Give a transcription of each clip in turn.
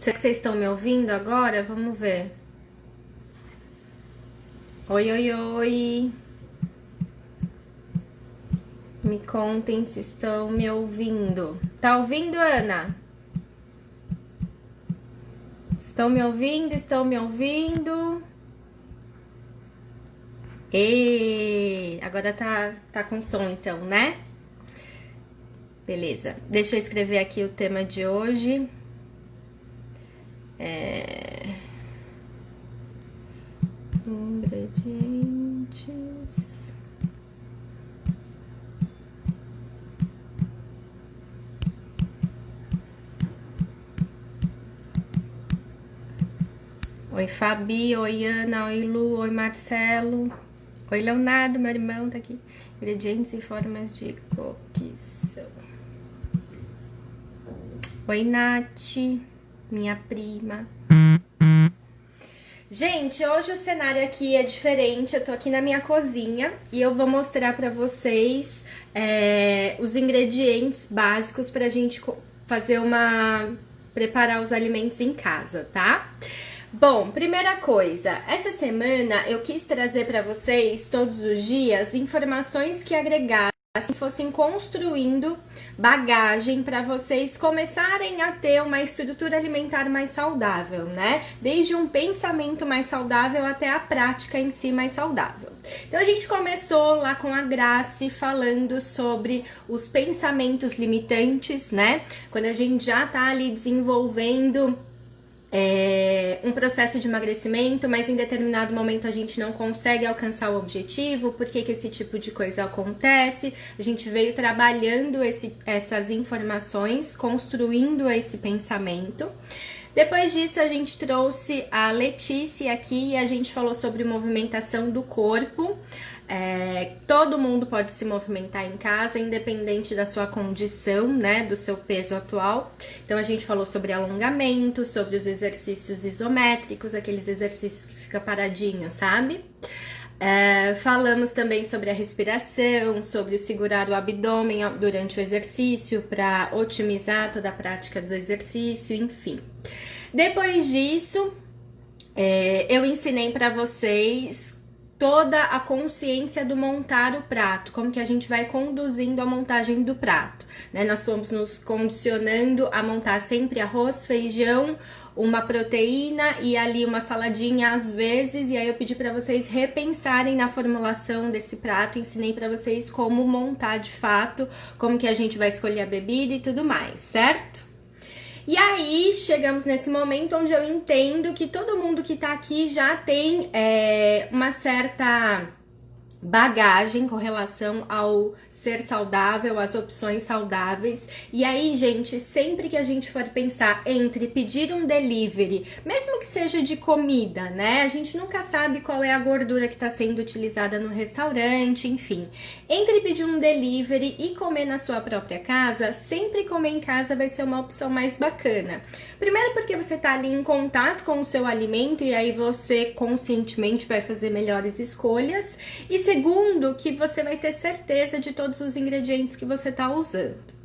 Será que vocês estão me ouvindo agora? Vamos ver. Oi, oi, oi. Me contem se estão me ouvindo. Tá ouvindo, Ana? Estão me ouvindo? Estão me ouvindo? Agora tá com som então, né? Beleza. Deixa eu escrever aqui o tema de hoje. Ingredientes. Oi, Fabi, oi, Ana, oi, Lu, oi, Marcelo. Oi, Leonardo, meu irmão tá aqui. Ingredientes e formas de cocção. Oi, Nath, minha prima. Gente, hoje o cenário aqui é diferente. Eu tô aqui na minha cozinha e eu vou mostrar pra vocês os ingredientes básicos pra gente preparar os alimentos em casa, tá? Bom, primeira coisa, essa semana eu quis trazer para vocês todos os dias informações que agregassem, fossem construindo bagagem para vocês começarem a ter uma estrutura alimentar mais saudável, né? Desde um pensamento mais saudável até a prática em si mais saudável. Então a gente começou lá com a Grace falando sobre os pensamentos limitantes, né? Quando a gente já tá ali desenvolvendo um processo de emagrecimento, mas em determinado momento a gente não consegue alcançar o objetivo. Por que esse tipo de coisa acontece? A gente veio trabalhando essas informações, construindo esse pensamento. Depois disso, a gente trouxe a Letícia aqui e a gente falou sobre movimentação do corpo. Todo mundo pode se movimentar em casa, independente da sua condição, né, do seu peso atual. Então, a gente falou sobre alongamento, sobre os exercícios isométricos, aqueles exercícios que fica paradinho, sabe? Falamos também sobre a respiração, sobre segurar o abdômen durante o exercício para otimizar toda a prática do exercício, enfim. Depois disso, eu ensinei para vocês toda a consciência do montar o prato, como que a gente vai conduzindo a montagem do prato, né? Nós fomos nos condicionando a montar sempre arroz, feijão, uma proteína e ali uma saladinha às vezes, e aí eu pedi para vocês repensarem na formulação desse prato, ensinei para vocês como montar de fato, como que a gente vai escolher a bebida e tudo mais, certo? E aí, chegamos nesse momento onde eu entendo que todo mundo que tá aqui já tem uma certa bagagem com relação ao ser saudável, as opções saudáveis. E aí, gente, sempre que a gente for pensar entre pedir um delivery, mesmo que seja de comida, né? A gente nunca sabe qual é a gordura que está sendo utilizada no restaurante, enfim. Entre pedir um delivery e comer na sua própria casa, sempre comer em casa vai ser uma opção mais bacana. Primeiro porque você tá ali em contato com o seu alimento e aí você conscientemente vai fazer melhores escolhas. E segundo, que você vai ter certeza de todos os ingredientes que você está usando.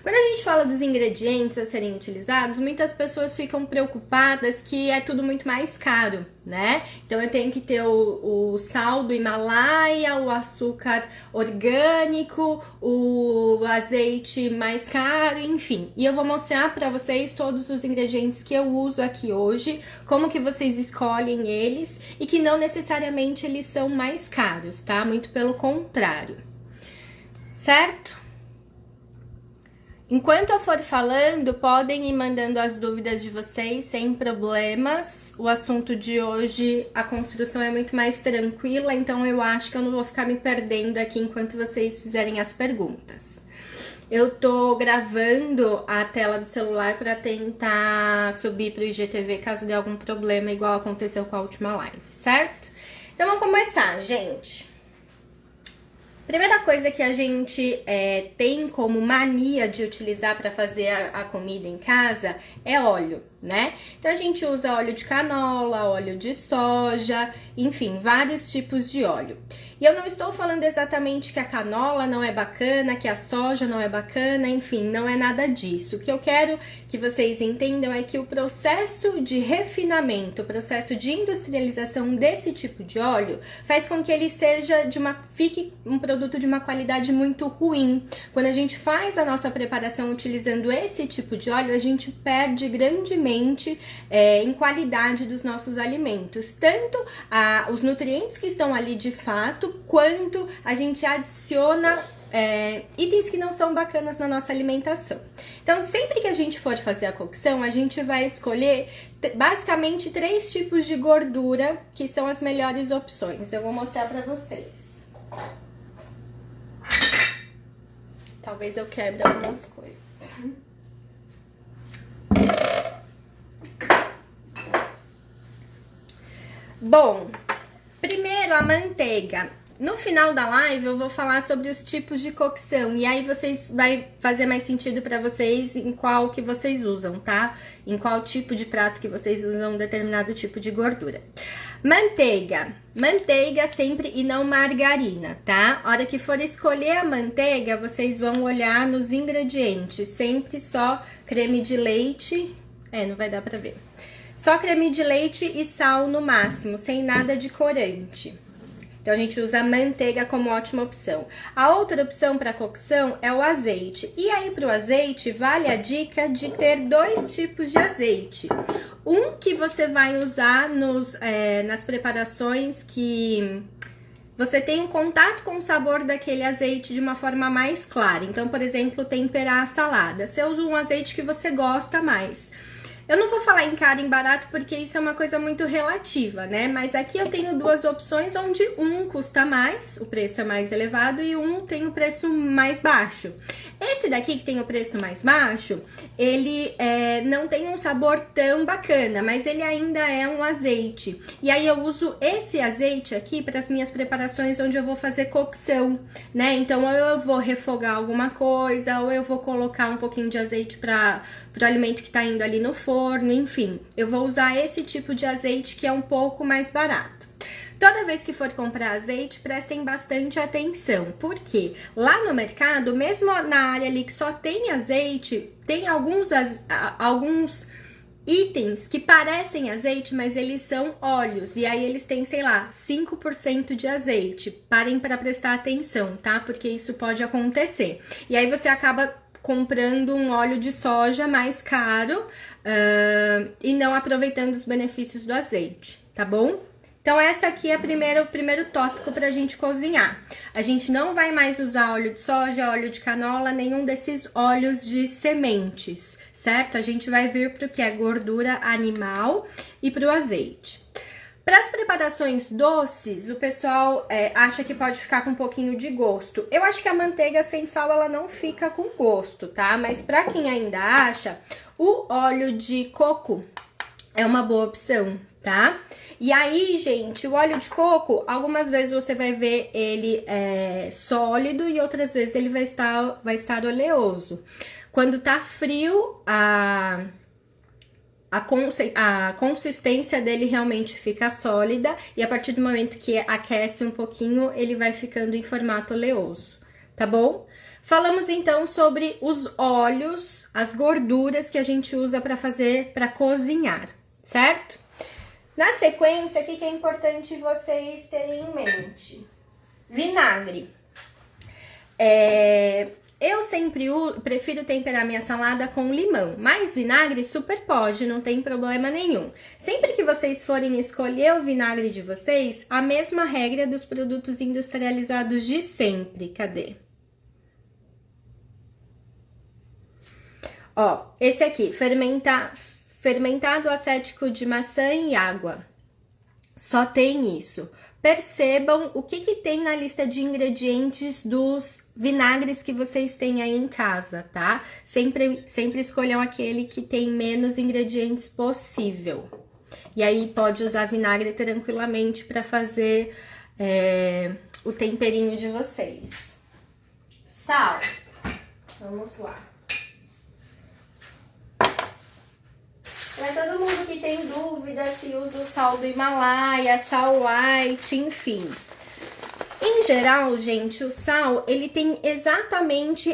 Quando a gente fala dos ingredientes a serem utilizados, muitas pessoas ficam preocupadas que é tudo muito mais caro, né? Então eu tenho que ter o sal do Himalaia, o açúcar orgânico, o azeite mais caro, enfim. E eu vou mostrar para vocês todos os ingredientes que eu uso aqui hoje, como que vocês escolhem eles e que não necessariamente eles são mais caros, tá? Muito pelo contrário. Certo? Enquanto eu for falando, podem ir mandando as dúvidas de vocês sem problemas. O assunto de hoje, a construção é muito mais tranquila, então eu acho que eu não vou ficar me perdendo aqui enquanto vocês fizerem as perguntas. Eu tô gravando a tela do celular para tentar subir pro IGTV caso dê algum problema, igual aconteceu com a última live, certo? Então vamos começar, gente. Primeira coisa que a gente tem como mania de utilizar para fazer a comida em casa é óleo, né? Então a gente usa óleo de canola, óleo de soja, enfim, vários tipos de óleo. E eu não estou falando exatamente que a canola não é bacana, que a soja não é bacana, enfim, não é nada disso. O que eu quero que vocês entendam é que o processo de refinamento, o processo de industrialização desse tipo de óleo faz com que ele fique um produto de uma qualidade muito ruim. Quando a gente faz a nossa preparação utilizando esse tipo de óleo, a gente perde grandemente em qualidade dos nossos alimentos, tanto os nutrientes que estão ali de fato, quanto a gente adiciona itens que não são bacanas na nossa alimentação. Então, sempre que a gente for fazer a cocção, a gente vai escolher basicamente 3 tipos de gordura que são as melhores opções. Eu vou mostrar pra vocês. Talvez eu quebre algumas coisas. Bom, primeiro a manteiga. No final da live eu vou falar sobre os tipos de cocção e aí vai fazer mais sentido para vocês em qual que vocês usam, tá? Em qual tipo de prato que vocês usam um determinado tipo de gordura. Manteiga sempre e não margarina, tá? A hora que for escolher a manteiga, vocês vão olhar nos ingredientes, sempre só creme de leite, não vai dar pra ver. Só creme de leite e sal no máximo, sem nada de corante. Então, a gente usa a manteiga como ótima opção. A outra opção para cocção é o azeite. E aí, para o azeite, vale a dica de ter 2 tipos de azeite. Um que você vai usar nas preparações que você tem um contato com o sabor daquele azeite de uma forma mais clara. Então, por exemplo, temperar a salada. Você usa um azeite que você gosta mais. Eu não vou falar em caro e em barato porque isso é uma coisa muito relativa, né? Mas aqui eu tenho 2 opções onde um custa mais, o preço é mais elevado, e um tem o preço mais baixo. Esse daqui que tem o preço mais baixo, ele não tem um sabor tão bacana, mas ele ainda é um azeite. E aí eu uso esse azeite aqui para as minhas preparações onde eu vou fazer cocção, né? Então ou eu vou refogar alguma coisa, ou eu vou colocar um pouquinho de azeite para o alimento que tá indo ali no forno, enfim. Eu vou usar esse tipo de azeite que é um pouco mais barato. Toda vez que for comprar azeite, prestem bastante atenção, porque lá no mercado, mesmo na área ali que só tem azeite, tem alguns itens que parecem azeite, mas eles são óleos, e aí eles têm, sei lá, 5% de azeite. Parem para prestar atenção, tá? Porque isso pode acontecer. E aí você acaba comprando um óleo de soja mais caro e não aproveitando os benefícios do azeite, tá bom? Então, essa aqui é o primeiro tópico pra gente cozinhar. A gente não vai mais usar óleo de soja, óleo de canola, nenhum desses óleos de sementes, certo? A gente vai vir pro que é gordura animal e pro azeite. Para as preparações doces, o pessoal acha que pode ficar com um pouquinho de gosto. Eu acho que a manteiga sem sal, ela não fica com gosto, tá? Mas para quem ainda acha, o óleo de coco é uma boa opção, tá? E aí, gente, o óleo de coco, algumas vezes você vai ver ele sólido e outras vezes ele vai estar oleoso. Quando tá frio, a consistência dele realmente fica sólida e a partir do momento que aquece um pouquinho, ele vai ficando em formato oleoso, tá bom? Falamos então sobre os óleos, as gorduras que a gente usa para cozinhar, certo? Na sequência, o que é importante vocês terem em mente? Vinagre. Eu sempre prefiro temperar minha salada com limão, mas vinagre super pode, não tem problema nenhum. Sempre que vocês forem escolher o vinagre de vocês, a mesma regra dos produtos industrializados de sempre. Cadê? Ó, esse aqui, fermentado acético de maçã e água. Só tem isso. Percebam o que tem na lista de ingredientes dos vinagres que vocês têm aí em casa, tá? Sempre escolham aquele que tem menos ingredientes possível. E aí pode usar vinagre tranquilamente para fazer o temperinho de vocês. Sal. Vamos lá. Para todo mundo que tem dúvida se usa o sal do Himalaia, sal white, enfim. Em geral, gente, o sal, ele tem exatamente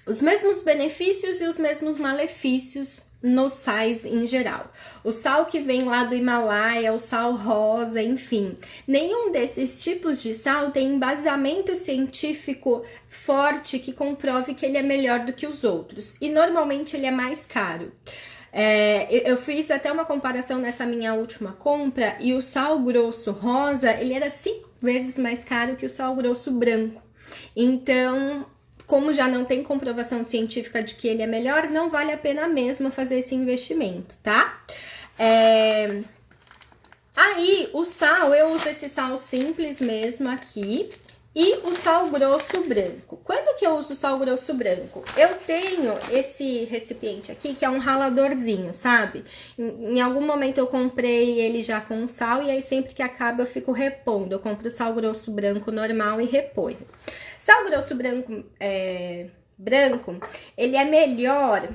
os mesmos benefícios e os mesmos malefícios nos sais em geral. O sal que vem lá do Himalaia, o sal rosa, enfim. Nenhum desses tipos de sal tem embasamento científico forte que comprove que ele é melhor do que os outros. E normalmente ele é mais caro. Eu fiz até uma comparação nessa minha última compra e o sal grosso rosa, ele era 5 vezes mais caro que o sal grosso branco. Então, como já não tem comprovação científica de que ele é melhor, não vale a pena mesmo fazer esse investimento, tá? Aí, o sal, eu uso esse sal simples mesmo aqui. E o sal grosso branco. Quando que eu uso o sal grosso branco? Eu tenho esse recipiente aqui, que é um raladorzinho, sabe? Em algum momento eu comprei ele já com sal, e aí sempre que acaba eu fico repondo. Eu compro o sal grosso branco normal e reponho. Sal grosso branco, ele é melhor,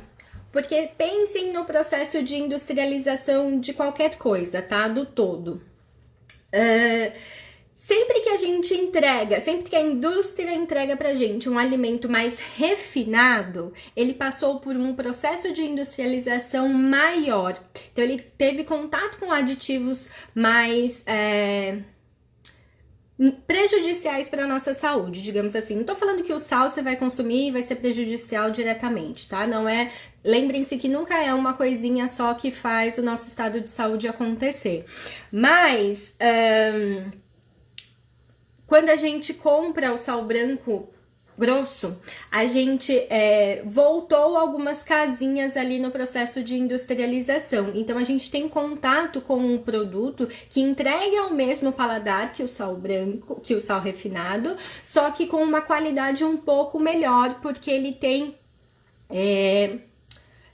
porque pensem no processo de industrialização de qualquer coisa, tá? Do todo. Sempre que a gente entrega, sempre que a indústria entrega pra gente um alimento mais refinado, ele passou por um processo de industrialização maior. Então, ele teve contato com aditivos mais prejudiciais para a nossa saúde, digamos assim. Não tô falando que o sal você vai consumir e vai ser prejudicial diretamente, tá? Não é... Lembrem-se que nunca é uma coisinha só que faz o nosso estado de saúde acontecer. Mas... quando a gente compra o sal branco grosso, a gente voltou algumas casinhas ali no processo de industrialização. Então, a gente tem contato com um produto que entrega o mesmo paladar que o sal branco, que o sal refinado, só que com uma qualidade um pouco melhor, porque ele tem...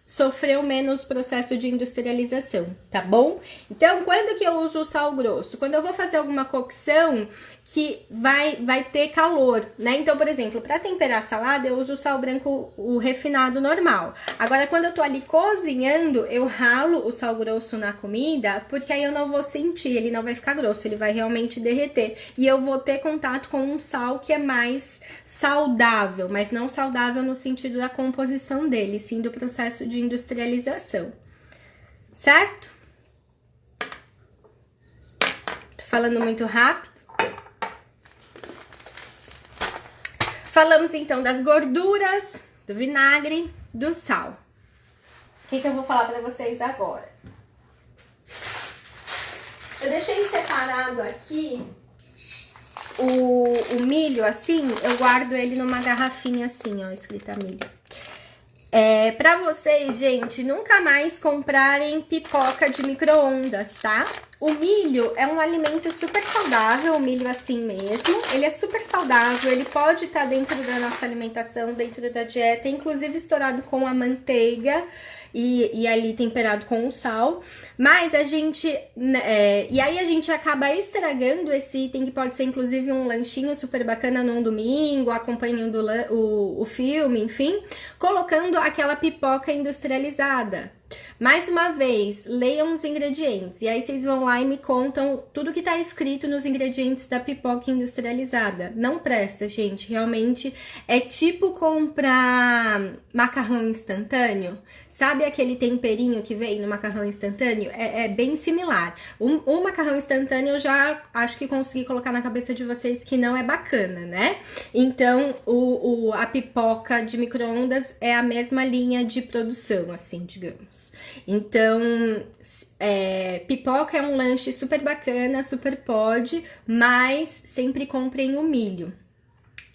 sofreu menos processo de industrialização, tá bom? Então, quando que eu uso o sal grosso? Quando eu vou fazer alguma cocção que vai ter calor, né? Então, por exemplo, para temperar a salada, eu uso o sal branco, o refinado normal. Agora, quando eu tô ali cozinhando, eu ralo o sal grosso na comida, porque aí eu não vou sentir, ele não vai ficar grosso, ele vai realmente derreter. E eu vou ter contato com um sal que é mais saudável, mas não saudável no sentido da composição dele, sim do processo de industrialização. Certo? Tô falando muito rápido. Falamos então das gorduras, do vinagre, do sal. O que eu vou falar pra vocês agora? Eu deixei separado aqui o milho assim, eu guardo ele numa garrafinha assim, ó, escrita milho. Pra vocês, gente, nunca mais comprarem pipoca de micro-ondas, tá? O milho é um alimento super saudável, o milho assim mesmo. Ele é super saudável, ele pode estar dentro da nossa alimentação, dentro da dieta, inclusive estourado com a manteiga e ali temperado com o sal. Mas a gente... e aí a gente acaba estragando esse item, que pode ser inclusive um lanchinho super bacana num domingo, acompanhando o filme, enfim, colocando aquela pipoca industrializada. Mais uma vez, leiam os ingredientes e aí vocês vão lá e me contam tudo que tá escrito nos ingredientes da pipoca industrializada. Não presta, gente, realmente é tipo comprar macarrão instantâneo. Sabe aquele temperinho que vem no macarrão instantâneo? É bem similar. O macarrão instantâneo eu já acho que consegui colocar na cabeça de vocês que não é bacana, né? Então, a pipoca de micro-ondas é a mesma linha de produção, assim, digamos. Então, pipoca é um lanche super bacana, super pode, mas sempre comprem o milho.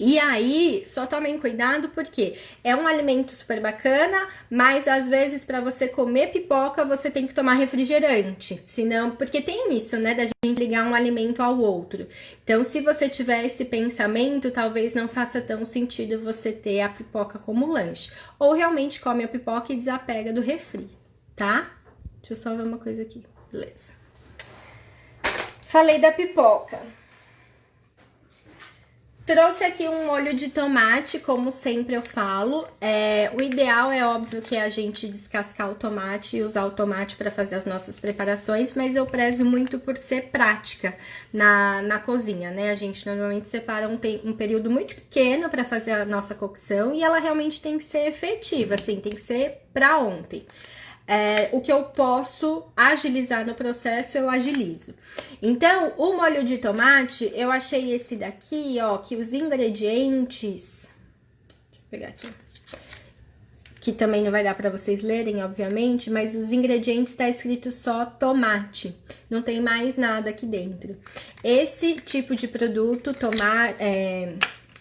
E aí, só tomem cuidado porque é um alimento super bacana, mas às vezes para você comer pipoca você tem que tomar refrigerante, senão, porque tem isso, né, da gente ligar um alimento ao outro. Então, se você tiver esse pensamento, talvez não faça tão sentido você ter a pipoca como lanche. Ou realmente come a pipoca e desapega do refri, tá? Deixa eu só ver uma coisa aqui, beleza. Falei da pipoca. Trouxe aqui um molho de tomate, como sempre eu falo. O ideal é óbvio que é a gente descascar o tomate e usar o tomate para fazer as nossas preparações, mas eu prezo muito por ser prática na cozinha, né? A gente normalmente separa um período muito pequeno para fazer a nossa cocção e ela realmente tem que ser efetiva, assim, tem que ser para ontem. O que eu posso agilizar no processo, eu agilizo. Então, o molho de tomate, eu achei esse daqui, ó, que os ingredientes... Deixa eu pegar aqui. Que também não vai dar pra vocês lerem, obviamente, mas os ingredientes tá escrito só tomate. Não tem mais nada aqui dentro. Esse tipo de produto,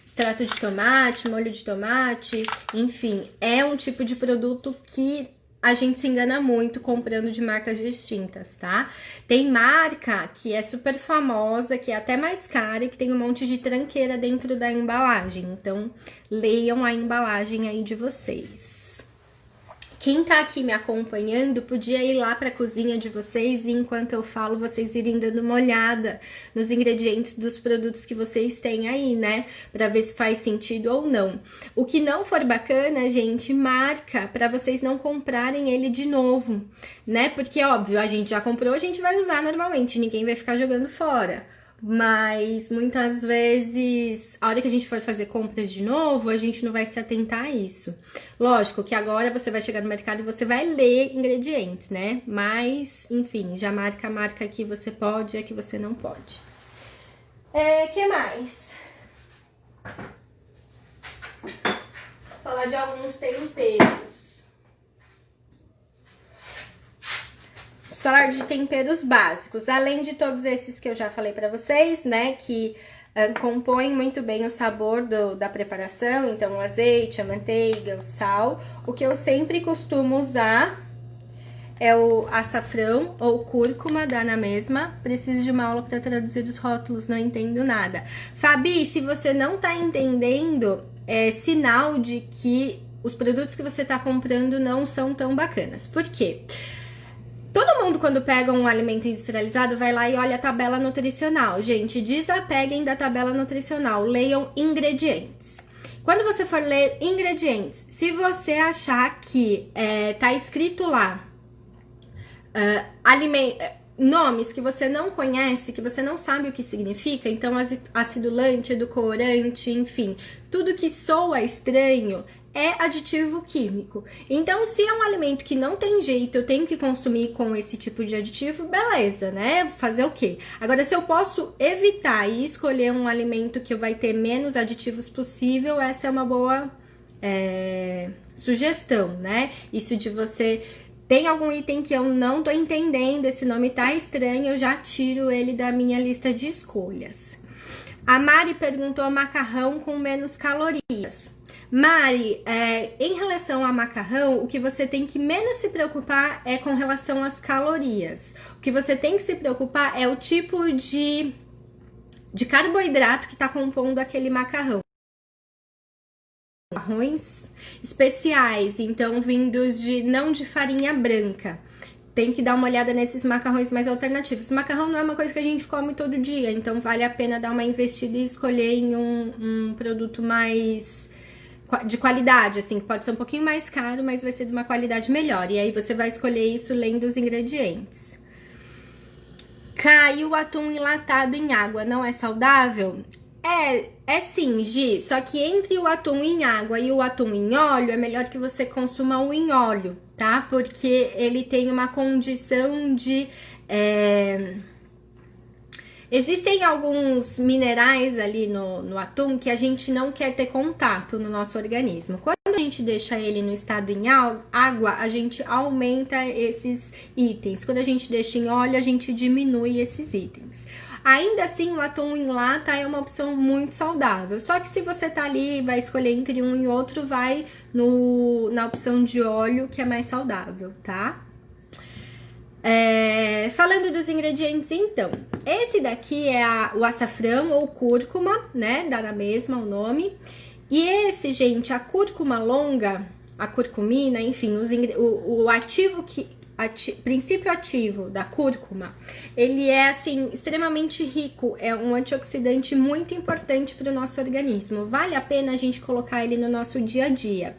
extrato de tomate, molho de tomate, enfim, é um tipo de produto que a gente se engana muito comprando de marcas distintas, tá? Tem marca que é super famosa, que é até mais cara e que tem um monte de tranqueira dentro da embalagem. Então, leiam a embalagem aí de vocês. Quem tá aqui me acompanhando, podia ir lá pra cozinha de vocês e enquanto eu falo, vocês irem dando uma olhada nos ingredientes dos produtos que vocês têm aí, né? Pra ver se faz sentido ou não. O que não for bacana, gente, marca pra vocês não comprarem ele de novo, né? Porque, óbvio, a gente já comprou, a gente vai usar normalmente, ninguém vai ficar jogando fora. Mas muitas vezes, a hora que a gente for fazer compras de novo, a gente não vai se atentar a isso. Lógico que agora você vai chegar no mercado e você vai ler ingredientes, né? Mas, enfim, já marca a marca que você pode e a que você não pode. Que mais? Vou falar de alguns temperos. Vamos falar de temperos básicos, além de todos esses que eu já falei pra vocês, né, que compõem muito bem o sabor da preparação, então o azeite, a manteiga, o sal. O que eu sempre costumo usar é o açafrão ou cúrcuma, dá na mesma. Preciso de uma aula pra traduzir os rótulos, não entendo nada. Fabi, se você não tá entendendo, é sinal de que os produtos que você tá comprando não são tão bacanas. Por quê? Todo mundo, quando pega um alimento industrializado, vai lá e olha a tabela nutricional. Gente, desapeguem da tabela nutricional, leiam ingredientes. Quando você for ler ingredientes, se você achar que tá escrito lá nomes que você não conhece, que você não sabe o que significa, então acidulante, edulcorante, enfim, tudo que soa estranho é aditivo químico. Então, se é um alimento que não tem jeito, eu tenho que consumir com esse tipo de aditivo, beleza, né? Fazer o quê? Agora, se eu posso evitar e escolher um alimento que vai ter menos aditivos possível, essa é uma boa sugestão, né? Isso de você... Tem algum item que eu não tô entendendo, esse nome tá estranho, eu já tiro ele da minha lista de escolhas. A Mari perguntou macarrão com menos calorias. Mari, em relação a macarrão, o que você tem que menos se preocupar é com relação às calorias. O que você tem que se preocupar é o tipo de carboidrato que tá compondo aquele macarrão. Macarrões especiais, então vindos não de farinha branca. Tem que dar uma olhada nesses macarrões mais alternativos. Macarrão não é uma coisa que a gente come todo dia, então vale a pena dar uma investida e escolher em um produto mais de qualidade, assim, que pode ser um pouquinho mais caro, mas vai ser de uma qualidade melhor. E aí você vai escolher isso lendo os ingredientes. Cai o atum enlatado em água, não é saudável? É sim, Gi, só que entre o atum em água e o atum em óleo, é melhor que você consuma o em óleo, tá? Porque ele tem uma condição de... Existem alguns minerais ali no atum que a gente não quer ter contato no nosso organismo. Quando a gente deixa ele no estado em água, a gente aumenta esses itens. Quando a gente deixa em óleo, a gente diminui esses itens. Ainda assim, o atum em lata é uma opção muito saudável. Só que se você tá ali e vai escolher entre um e outro, vai na opção de óleo, que é mais saudável, tá? Falando dos ingredientes, então, esse daqui é o açafrão ou cúrcuma, né? Dá na mesma o nome. E esse, gente, a cúrcuma longa, a curcumina, enfim, o ativo princípio ativo da cúrcuma, ele é assim extremamente rico, é um antioxidante muito importante para o nosso organismo. Vale a pena a gente colocar ele no nosso dia a dia.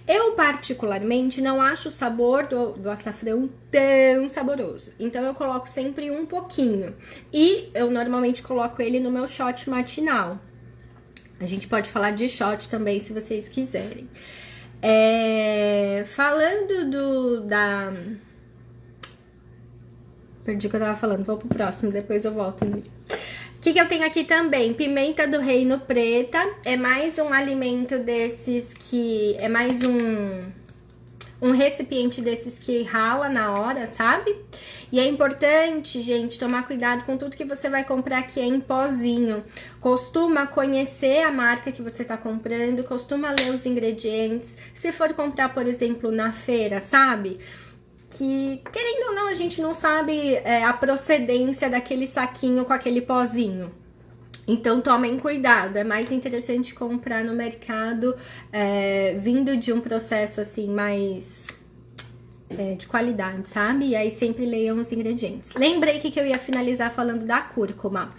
Eu, particularmente, não acho o sabor do açafrão tão saboroso. Então, eu coloco sempre um pouquinho. E eu normalmente coloco ele no meu shot matinal. A gente pode falar de shot também, se vocês quiserem. Falando Perdi o que eu tava falando, vou pro próximo, depois eu volto no vídeo. O que eu tenho aqui também? Pimenta do reino preta. É mais um alimento desses que... É mais um recipiente desses que rala na hora, sabe? E é importante, gente, tomar cuidado com tudo que você vai comprar que é em pozinho. Costuma conhecer a marca que você tá comprando, costuma ler os ingredientes. Se for comprar, por exemplo, na feira, sabe? Que, querendo ou não, a gente não sabe a procedência daquele saquinho com aquele pozinho. Então, tomem cuidado. É mais interessante comprar no mercado vindo de um processo, assim, mais de qualidade, sabe? E aí, sempre leiam os ingredientes. Lembrei que eu ia finalizar falando da cúrcuma.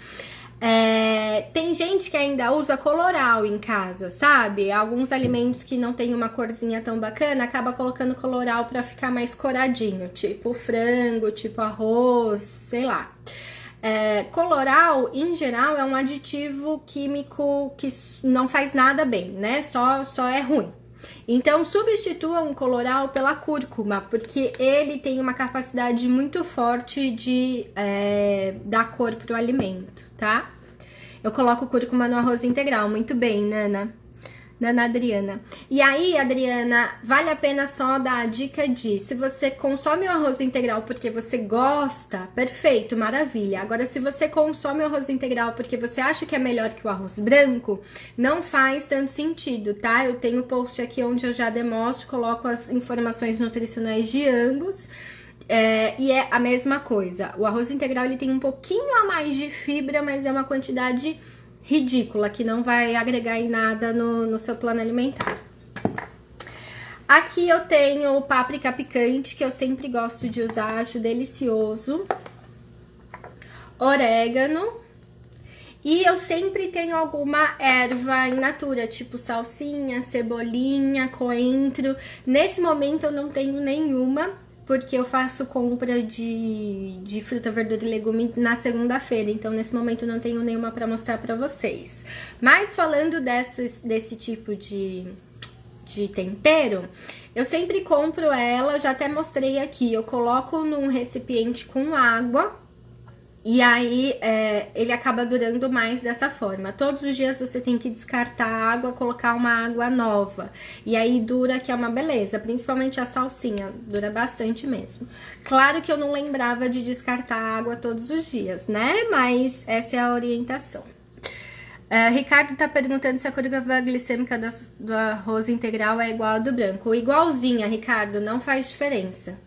Tem gente que ainda usa coloral em casa, sabe? Alguns alimentos que não tem uma corzinha tão bacana, acaba colocando coloral pra ficar mais coradinho, tipo frango, tipo arroz, sei lá. Coloral, em geral, é um aditivo químico que não faz nada bem, né? Só é ruim. Então, substitua um coloral pela cúrcuma, porque ele tem uma capacidade muito forte de dar cor pro alimento, tá? Eu coloco cúrcuma no arroz integral, muito bem, Nana Adriana. E aí, Adriana, vale a pena só dar a dica de, se você consome o arroz integral porque você gosta, perfeito, maravilha. Agora, se você consome o arroz integral porque você acha que é melhor que o arroz branco, não faz tanto sentido, tá? Eu tenho um post aqui onde eu já demonstro, coloco as informações nutricionais de ambos. E é a mesma coisa. O arroz integral, ele tem um pouquinho a mais de fibra, mas é uma quantidade ridícula, que não vai agregar em nada no seu plano alimentar. Aqui eu tenho páprica picante, que eu sempre gosto de usar, acho delicioso. Orégano. E eu sempre tenho alguma erva in natura, tipo salsinha, cebolinha, coentro. Nesse momento eu não tenho nenhuma, porque eu faço compra de fruta, verdura e legume na segunda-feira. Então, nesse momento, eu não tenho nenhuma pra mostrar pra vocês. Mas, falando desse tipo de tempero, eu sempre compro ela, já até mostrei aqui. Eu coloco num recipiente com água. E aí, ele acaba durando mais dessa forma. Todos os dias você tem que descartar a água, colocar uma água nova. E aí dura, que é uma beleza. Principalmente a salsinha, dura bastante mesmo. Claro que eu não lembrava de descartar a água todos os dias, né? Mas essa é a orientação. Ricardo tá perguntando se a curva glicêmica do arroz integral é igual ao do branco. Igualzinha, Ricardo, não faz diferença.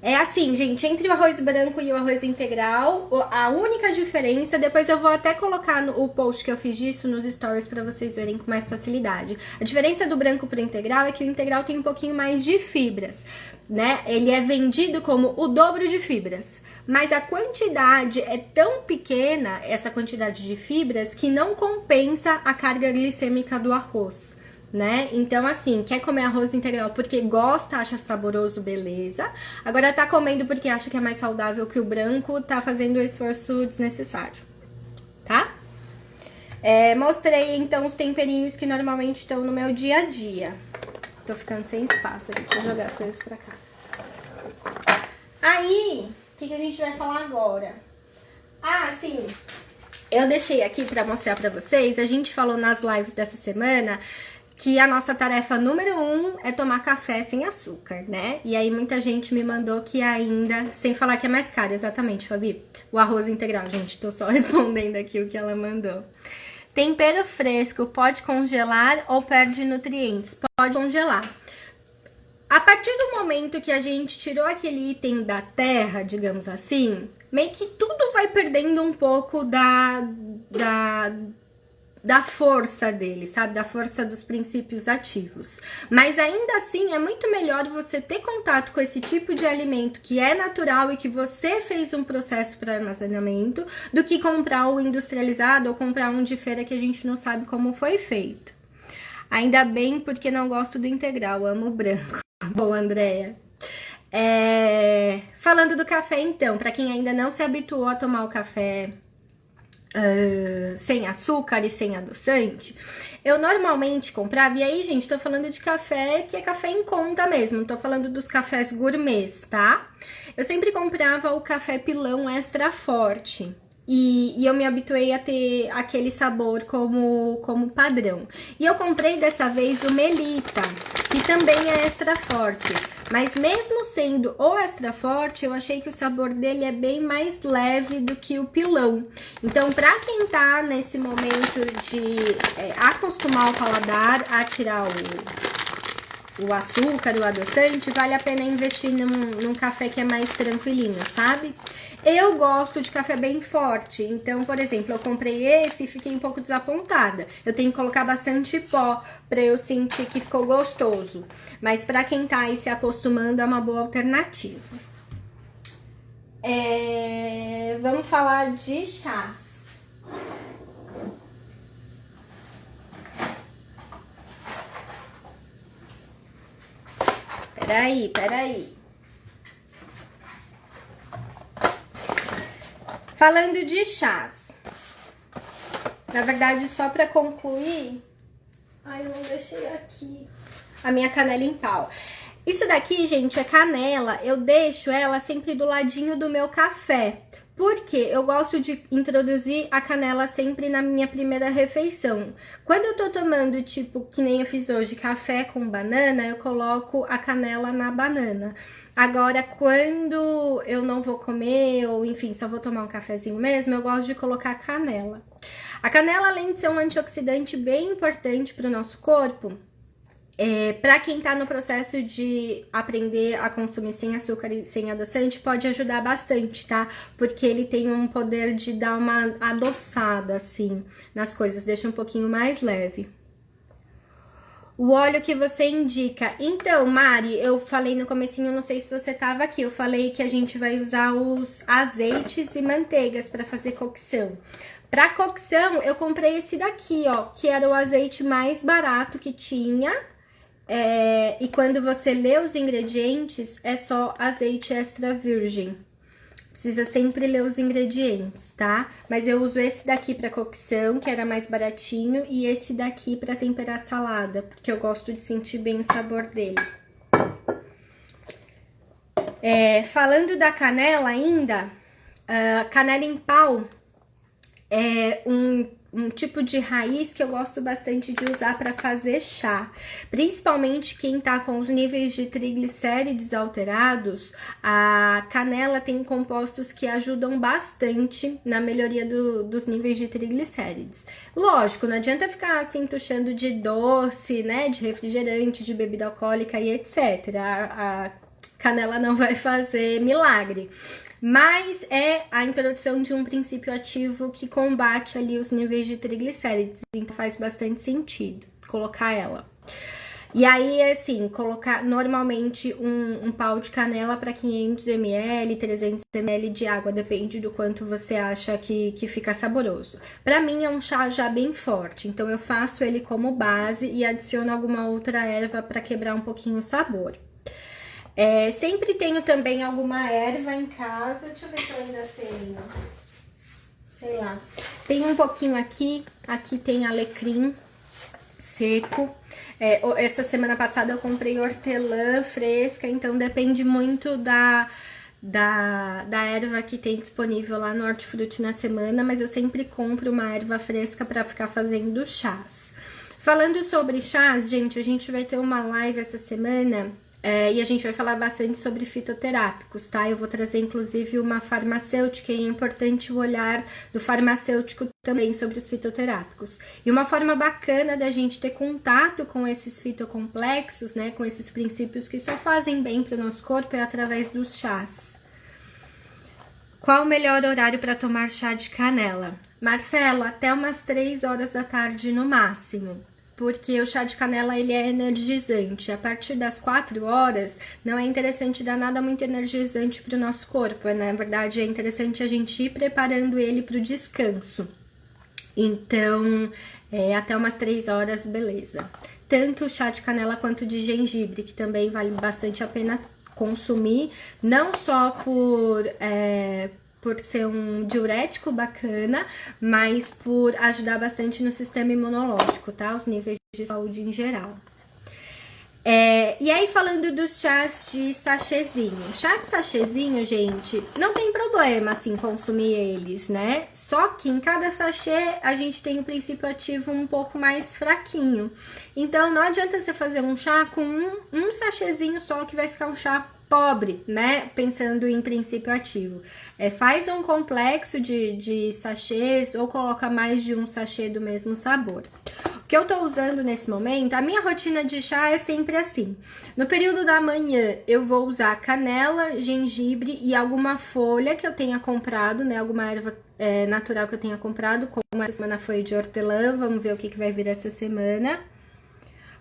É assim, gente, entre o arroz branco e o arroz integral, a única diferença, depois eu vou até colocar o post que eu fiz disso nos stories pra vocês verem com mais facilidade. A diferença do branco pro integral é que o integral tem um pouquinho mais de fibras, né? Ele é vendido como o dobro de fibras, mas a quantidade é tão pequena, essa quantidade de fibras, que não compensa a carga glicêmica do arroz, né? Então, assim, quer comer arroz integral porque gosta, acha saboroso, beleza. Agora tá comendo porque acha que é mais saudável que o branco, tá fazendo o esforço desnecessário, tá? Mostrei, então, os temperinhos que normalmente estão no meu dia a dia. Tô ficando sem espaço aqui, deixa eu jogar as coisas pra cá. Aí, o que a gente vai falar agora? Sim, eu deixei aqui pra mostrar pra vocês, a gente falou nas lives dessa semana que a nossa tarefa número 1 é tomar café sem açúcar, né? E aí muita gente me mandou que ainda, sem falar que é mais caro, exatamente, Fabi, o arroz integral, gente, tô só respondendo aqui o que ela mandou. Tempero fresco, pode congelar ou perde nutrientes? Pode congelar. A partir do momento que a gente tirou aquele item da terra, digamos assim, meio que tudo vai perdendo um pouco da força dele, sabe? Da força dos princípios ativos. Mas ainda assim, é muito melhor você ter contato com esse tipo de alimento que é natural e que você fez um processo para armazenamento, do que comprar o industrializado ou comprar um de feira que a gente não sabe como foi feito. Ainda bem, porque não gosto do integral, amo o branco. Boa, Andréia. Falando do café, então, para quem ainda não se habituou a tomar o café sem açúcar e sem adoçante, eu normalmente comprava, e aí, gente, tô falando de café que é café em conta mesmo, não tô falando dos cafés gourmets, tá? Eu sempre comprava o café pilão extra forte. E eu me habituei a ter aquele sabor como padrão. E eu comprei dessa vez o Melita, que também é extra forte. Mas mesmo sendo o extra forte, eu achei que o sabor dele é bem mais leve do que o pilão. Então, pra quem tá nesse momento de acostumar o paladar a tirar o açúcar, o adoçante, vale a pena investir num café que é mais tranquilinho, sabe? Eu gosto de café bem forte, então, por exemplo, eu comprei esse e fiquei um pouco desapontada. Eu tenho que colocar bastante pó pra eu sentir que ficou gostoso. Mas pra quem tá aí se acostumando, é uma boa alternativa. Vamos falar de chás. Peraí. Falando de chás. Na verdade, só pra concluir... Ai, eu não deixei aqui a minha canela em pau. Isso daqui, gente, é canela. Eu deixo ela sempre do ladinho do meu café. Porque eu gosto de introduzir a canela sempre na minha primeira refeição. Quando eu tô tomando, tipo, que nem eu fiz hoje, café com banana, eu coloco a canela na banana. Agora, quando eu não vou comer, ou enfim, só vou tomar um cafezinho mesmo, eu gosto de colocar canela. A canela, além de ser um antioxidante bem importante para o nosso corpo, para quem tá no processo de aprender a consumir sem açúcar e sem adoçante, pode ajudar bastante, tá? Porque ele tem um poder de dar uma adoçada, assim, nas coisas, deixa um pouquinho mais leve. O óleo que você indica. Então, Mari, eu falei no comecinho, não sei se você tava aqui, eu falei que a gente vai usar os azeites e manteigas para fazer cocção. Para cocção, eu comprei esse daqui, ó, que era o azeite mais barato que tinha. E quando você lê os ingredientes, é só azeite extra virgem. Precisa sempre ler os ingredientes, tá? Mas eu uso esse daqui pra cocção, que era mais baratinho, e esse daqui pra temperar salada, porque eu gosto de sentir bem o sabor dele. Falando da canela ainda, canela em pau é um tipo de raiz que eu gosto bastante de usar para fazer chá. Principalmente quem tá com os níveis de triglicérides alterados, a canela tem compostos que ajudam bastante na melhoria dos níveis de triglicérides. Lógico, não adianta ficar se entuchando de doce, né, de refrigerante, de bebida alcoólica e etc. A canela não vai fazer milagre. Mas é a introdução de um princípio ativo que combate ali os níveis de triglicérides. Então faz bastante sentido colocar ela. E aí, assim, colocar normalmente um pau de canela para 500 ml, 300 ml de água, depende do quanto você acha que fica saboroso. Para mim é um chá já bem forte, então eu faço ele como base e adiciono alguma outra erva para quebrar um pouquinho o sabor. Sempre tenho também alguma erva em casa. Deixa eu ver se eu ainda tenho. Sei lá. Tem um pouquinho aqui. Aqui tem alecrim seco. Essa semana passada eu comprei hortelã fresca. Então depende muito da erva que tem disponível lá no Hortifruti na semana. Mas eu sempre compro uma erva fresca para ficar fazendo chás. Falando sobre chás, gente, a gente vai ter uma live essa semana. E a gente vai falar bastante sobre fitoterápicos, tá? Eu vou trazer, inclusive, uma farmacêutica e é importante o olhar do farmacêutico também sobre os fitoterápicos. E uma forma bacana da gente ter contato com esses fitocomplexos, né? Com esses princípios que só fazem bem para o nosso corpo é através dos chás. Qual o melhor horário para tomar chá de canela? Marcelo, até umas 3 horas da tarde no máximo. Porque o chá de canela, ele é energizante. A partir das 4 horas, não é interessante dar nada muito energizante para o nosso corpo. Na verdade, é interessante a gente ir preparando ele para o descanso. Então, até umas 3 horas, beleza. Tanto o chá de canela quanto de gengibre, que também vale bastante a pena consumir, não só por ser um diurético bacana, mas por ajudar bastante no sistema imunológico, tá? Os níveis de saúde em geral. E aí, falando dos chás de sachêzinho. Chá de sachêzinho, gente, não tem problema, assim, consumir eles, né? Só que em cada sachê a gente tem o princípio ativo um pouco mais fraquinho. Então, não adianta você fazer um chá com um sachêzinho só, que vai ficar um chá pobre, né? Pensando em princípio ativo. Faz um complexo de sachês ou coloca mais de um sachê do mesmo sabor. O que eu tô usando nesse momento, a minha rotina de chá é sempre assim. No período da manhã, eu vou usar canela, gengibre e alguma folha que eu tenha comprado, né? Alguma erva natural que eu tenha comprado, como essa semana foi de hortelã, vamos ver o que vai vir essa semana.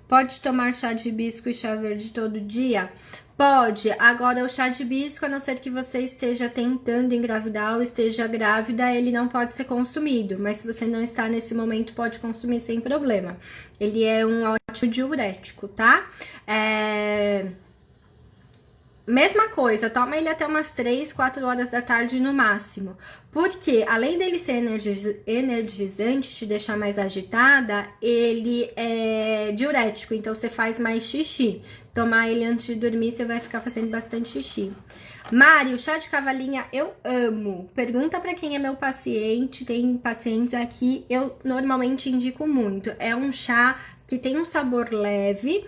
Pode tomar chá de hibisco e chá verde todo dia? Pode. Agora, o chá de hibisco, a não ser que você esteja tentando engravidar ou esteja grávida, ele não pode ser consumido. Mas se você não está nesse momento, pode consumir sem problema. Ele é um ótimo diurético, tá? Mesma coisa, toma ele até umas 3, 4 horas da tarde no máximo. Porque, além dele ser energizante, te deixar mais agitada, ele é diurético, então você faz mais xixi. Tomar ele antes de dormir, você vai ficar fazendo bastante xixi. Mário, chá de cavalinha eu amo. Pergunta pra quem é meu paciente, tem pacientes aqui, eu normalmente indico muito. É um chá que tem um sabor leve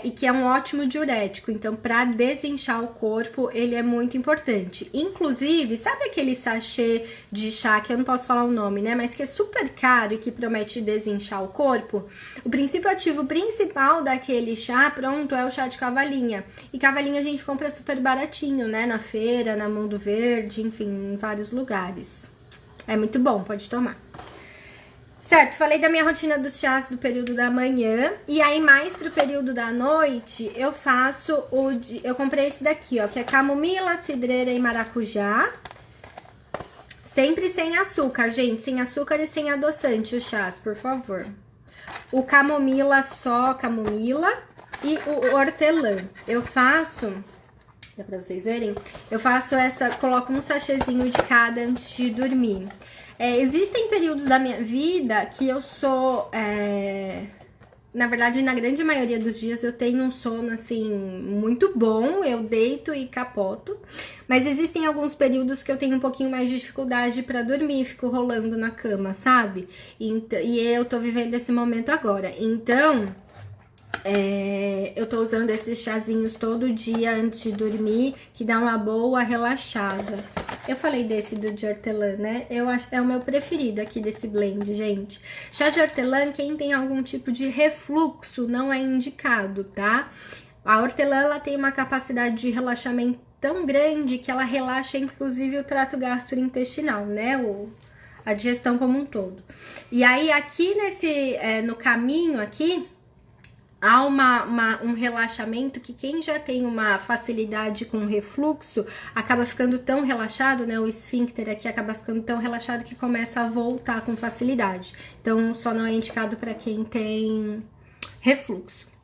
e que é um ótimo diurético. Então, para desinchar o corpo, ele é muito importante. Inclusive, sabe aquele sachê de chá, que eu não posso falar o nome, né? Mas que é super caro e que promete desinchar o corpo? O princípio ativo principal daquele chá, pronto, é o chá de cavalinha. E cavalinha a gente compra super baratinho, né? Na feira, na Mundo Verde, enfim, em vários lugares. É muito bom, pode tomar. Certo, falei da minha rotina dos chás do período da manhã. E aí, mais pro período da noite, eu faço eu comprei esse daqui, ó, que é camomila, cidreira e maracujá. Sempre sem açúcar, gente. Sem açúcar e sem adoçante os chás, por favor. O camomila, só camomila. E o hortelã. Eu faço... Dá pra vocês verem? Eu faço coloco um sachêzinho de cada antes de dormir. Existem períodos da minha vida que eu sou... na verdade, na grande maioria dos dias eu tenho um sono, assim, muito bom. Eu deito e capoto. Mas existem alguns períodos que eu tenho um pouquinho mais de dificuldade pra dormir. Fico rolando na cama, sabe? E eu tô vivendo esse momento agora. Então... eu tô usando esses chazinhos todo dia antes de dormir, que dá uma boa relaxada. Eu falei desse de hortelã, né? Eu acho é o meu preferido aqui desse blend, gente. Chá de hortelã, quem tem algum tipo de refluxo, não é indicado, tá? A hortelã, ela tem uma capacidade de relaxamento tão grande que ela relaxa, inclusive, o trato gastrointestinal, né? A digestão como um todo. E aí, aqui no caminho aqui... Há um relaxamento que quem já tem uma facilidade com refluxo acaba ficando tão relaxado, né? O esfíncter aqui acaba ficando tão relaxado que começa a voltar com facilidade. Então, só não é indicado para quem tem refluxo.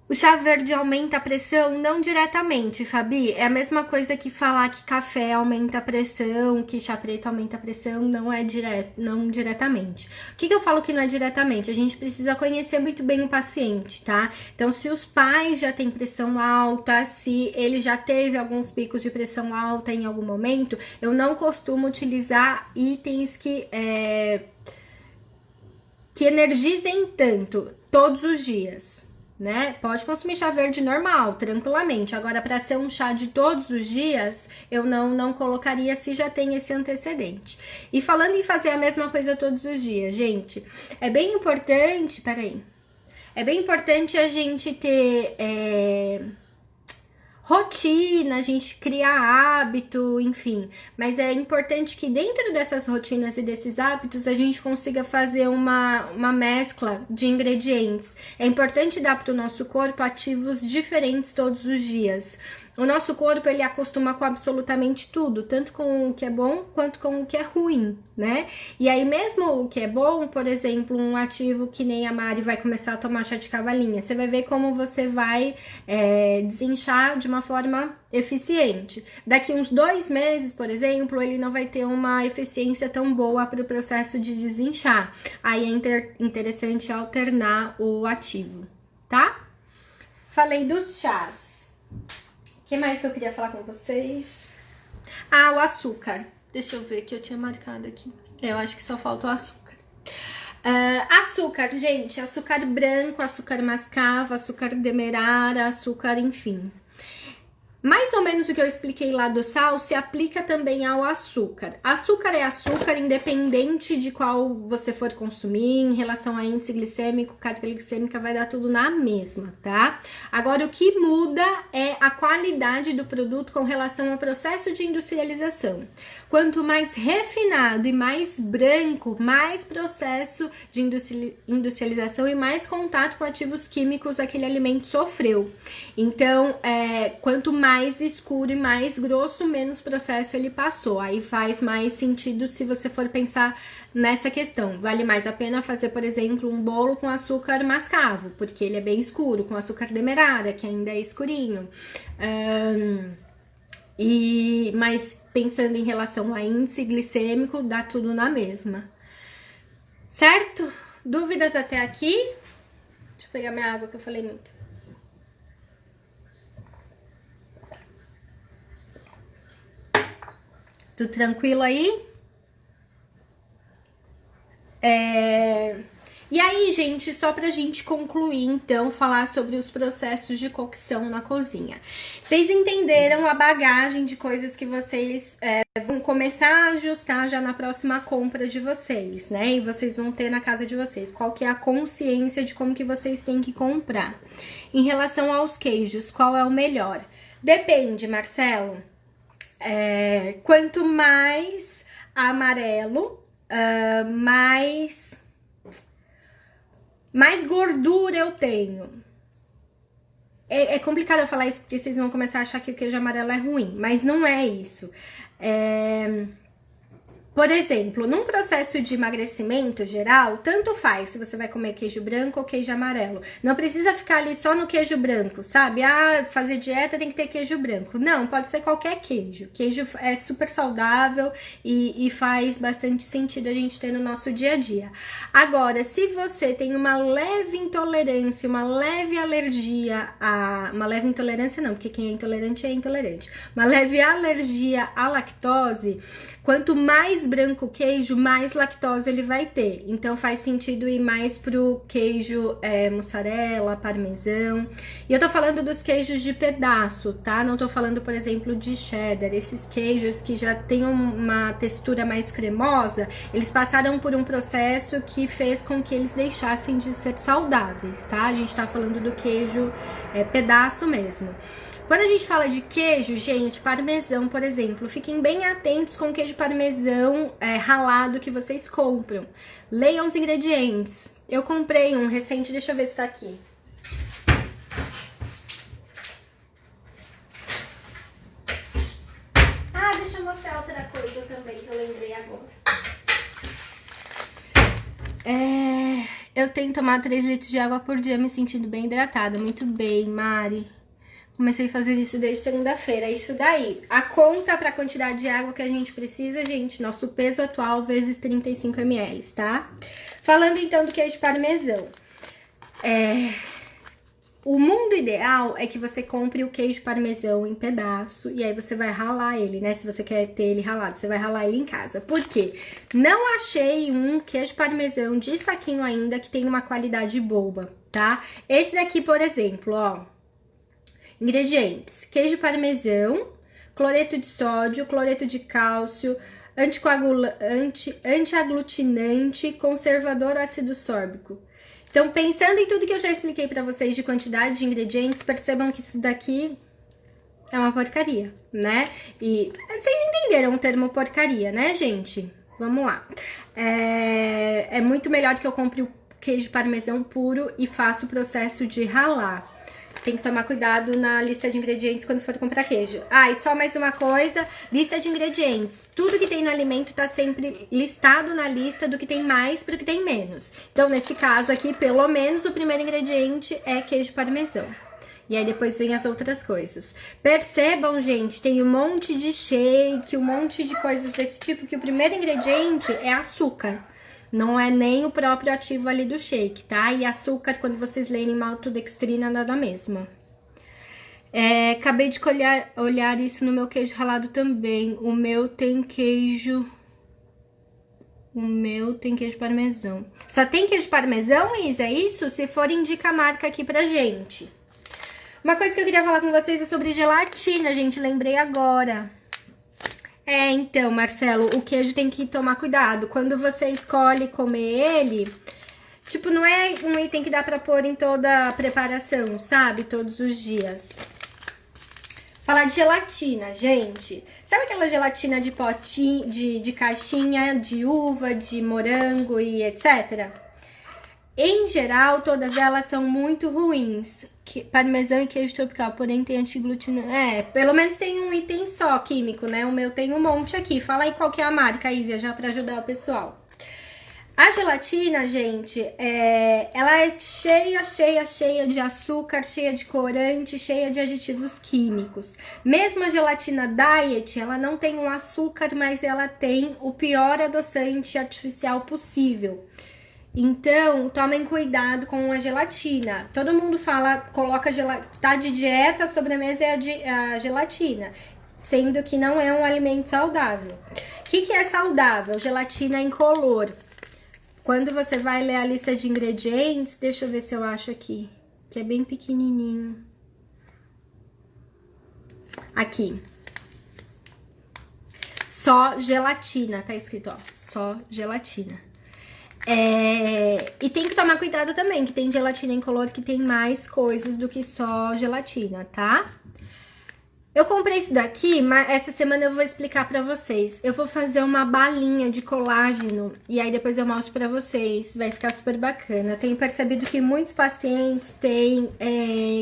O chá verde aumenta a pressão? Não diretamente, Fabi. É a mesma coisa que falar que café aumenta a pressão, que chá preto aumenta a pressão, não diretamente. O que eu falo que não é diretamente? A gente precisa conhecer muito bem o paciente, tá? Então, se os pais já têm pressão alta, se ele já teve alguns picos de pressão alta em algum momento, eu não costumo utilizar itens que energizem tanto todos os dias. Né? Pode consumir chá verde normal, tranquilamente. Agora, para ser um chá de todos os dias, eu não colocaria se já tem esse antecedente. E falando em fazer a mesma coisa todos os dias, gente, é bem importante... Peraí. É bem importante a gente ter... rotina, a gente cria hábito, enfim. Mas é importante que dentro dessas rotinas e desses hábitos a gente consiga fazer uma mescla de ingredientes. É importante dar para o nosso corpo ativos diferentes todos os dias. O nosso corpo, ele acostuma com absolutamente tudo, tanto com o que é bom quanto com o que é ruim, né? E aí mesmo o que é bom, por exemplo, um ativo que nem a Mari vai começar a tomar chá de cavalinha, você vai ver como você vai desinchar de uma forma eficiente. Daqui uns 2 meses, por exemplo, ele não vai ter uma eficiência tão boa para o processo de desinchar. Aí é interessante alternar o ativo, tá? Falei dos chás. O que mais que eu queria falar com vocês? Ah, o açúcar. Deixa eu ver que eu tinha marcado aqui. Eu acho que só falta o açúcar. Açúcar, gente. Açúcar branco, açúcar mascavo, açúcar demerara, açúcar, enfim. Mais ou menos o que eu expliquei lá do sal se aplica também ao açúcar. Açúcar é açúcar, independente de qual você for consumir, em relação a índice glicêmico, carga glicêmica, vai dar tudo na mesma, tá? Agora, o que muda é a qualidade do produto com relação ao processo de industrialização. Quanto mais refinado e mais branco, mais processo de industrialização e mais contato com ativos químicos aquele alimento sofreu. Então, quanto mais escuro e mais grosso, menos processo ele passou. Aí faz mais sentido se você for pensar nessa questão. Vale mais a pena fazer, por exemplo, um bolo com açúcar mascavo, porque ele é bem escuro, com açúcar demerara, que ainda é escurinho. Mas pensando em relação a índice glicêmico, dá tudo na mesma. Certo? Dúvidas até aqui? Deixa eu pegar minha água que eu falei muito. Tudo tranquilo aí? E aí, gente, só pra gente concluir, então, falar sobre os processos de cocção na cozinha. Vocês entenderam a bagagem de coisas que vocês vão começar a ajustar já na próxima compra de vocês, né? E vocês vão ter na casa de vocês. Qual que é a consciência de como que vocês têm que comprar. Em relação aos queijos, qual é o melhor? Depende, Marcelo. Quanto mais amarelo, mais gordura eu tenho. É complicado eu falar isso porque vocês vão começar a achar que o queijo amarelo é ruim, mas não é isso. Por exemplo, num processo de emagrecimento geral, tanto faz se você vai comer queijo branco ou queijo amarelo. Não precisa ficar ali só no queijo branco, sabe? Fazer dieta tem que ter queijo branco. Não, pode ser qualquer queijo. Queijo é super saudável e faz bastante sentido a gente ter no nosso dia a dia. Agora, se você tem uma leve intolerância, uma leve alergia uma leve intolerância não, porque quem é intolerante. Uma leve alergia à lactose, quanto mais branco o queijo, mais lactose ele vai ter. Então faz sentido ir mais pro queijo mussarela, parmesão. E eu tô falando dos queijos de pedaço, tá? Não tô falando, por exemplo, de cheddar. Esses queijos que já tem uma textura mais cremosa, eles passaram por um processo que fez com que eles deixassem de ser saudáveis, tá? A gente tá falando do queijo pedaço mesmo. Quando a gente fala de queijo, gente, parmesão, por exemplo, fiquem bem atentos com o queijo parmesão ralado que vocês compram. Leiam os ingredientes. Eu comprei um recente, deixa eu ver se tá aqui. Deixa eu mostrar outra coisa também que eu lembrei agora. Eu tenho que tomar 3 litros de água por dia me sentindo bem hidratada. Muito bem, Mari. Comecei a fazer isso desde segunda-feira. É isso daí. A conta para a quantidade de água que a gente precisa, gente, nosso peso atual vezes 35 ml, tá? Falando então do queijo parmesão. O mundo ideal é que você compre o queijo parmesão em pedaço e aí você vai ralar ele, né? Se você quer ter ele ralado, você vai ralar ele em casa. Por quê? Não achei um queijo parmesão de saquinho ainda que tenha uma qualidade boa, tá? Esse daqui, por exemplo, ó. Ingredientes: queijo parmesão, cloreto de sódio, cloreto de cálcio, antiaglutinante, conservador ácido sórbico. Então, pensando em tudo que eu já expliquei pra vocês de quantidade de ingredientes, percebam que isso daqui é uma porcaria, né? E vocês entenderam o termo porcaria, né, gente? Vamos lá. É muito melhor que eu compre o queijo parmesão puro e faça o processo de ralar. Tem que tomar cuidado na lista de ingredientes quando for comprar queijo. Ah, e só mais uma coisa, lista de ingredientes. Tudo que tem no alimento tá sempre listado na lista do que tem mais pro que tem menos. Então, nesse caso aqui, pelo menos o primeiro ingrediente é queijo parmesão. E aí depois vem as outras coisas. Percebam, gente, tem um monte de shake, um monte de coisas desse tipo, que o primeiro ingrediente é açúcar. Não é nem o próprio ativo ali do shake, tá? E açúcar, quando vocês lerem maltodextrina, nada mesmo. Acabei de olhar isso no meu queijo ralado também. O meu tem queijo parmesão. Só tem queijo parmesão, Isa? É isso? Se for, indica a marca aqui pra gente. Uma coisa que eu queria falar com vocês é sobre gelatina, gente. Lembrei agora. Então, Marcelo, o queijo tem que tomar cuidado. Quando você escolhe comer ele, tipo, não é um item que dá pra pôr em toda a preparação, sabe? Todos os dias. Falar de gelatina, gente. Sabe aquela gelatina de potinho, de caixinha, de uva, de morango e etc? Em geral, todas elas são muito ruins. Parmesão e queijo tropical, porém tem antiglutinante. Pelo menos tem um item só químico, né? O meu tem um monte aqui. Fala aí qual que é a marca, Isa, já pra ajudar o pessoal. A gelatina, gente, ela é cheia de açúcar, cheia de corante, cheia de aditivos químicos. Mesmo a gelatina diet, ela não tem um açúcar, mas ela tem o pior adoçante artificial possível. Então, tomem cuidado com a gelatina. Todo mundo fala, coloca tá de dieta, a sobremesa é a gelatina, sendo que não é um alimento saudável. O que é saudável? Gelatina incolor. Quando você vai ler a lista de ingredientes, deixa eu ver se eu acho aqui, que é bem pequenininho. Aqui. Só gelatina, tá escrito, ó, só gelatina. E tem que tomar cuidado também, que tem gelatina incolor que tem mais coisas do que só gelatina, tá? Eu comprei isso daqui, mas essa semana eu vou explicar pra vocês. Eu vou fazer uma balinha de colágeno e aí depois eu mostro pra vocês. Vai ficar super bacana. Eu tenho percebido que muitos pacientes têm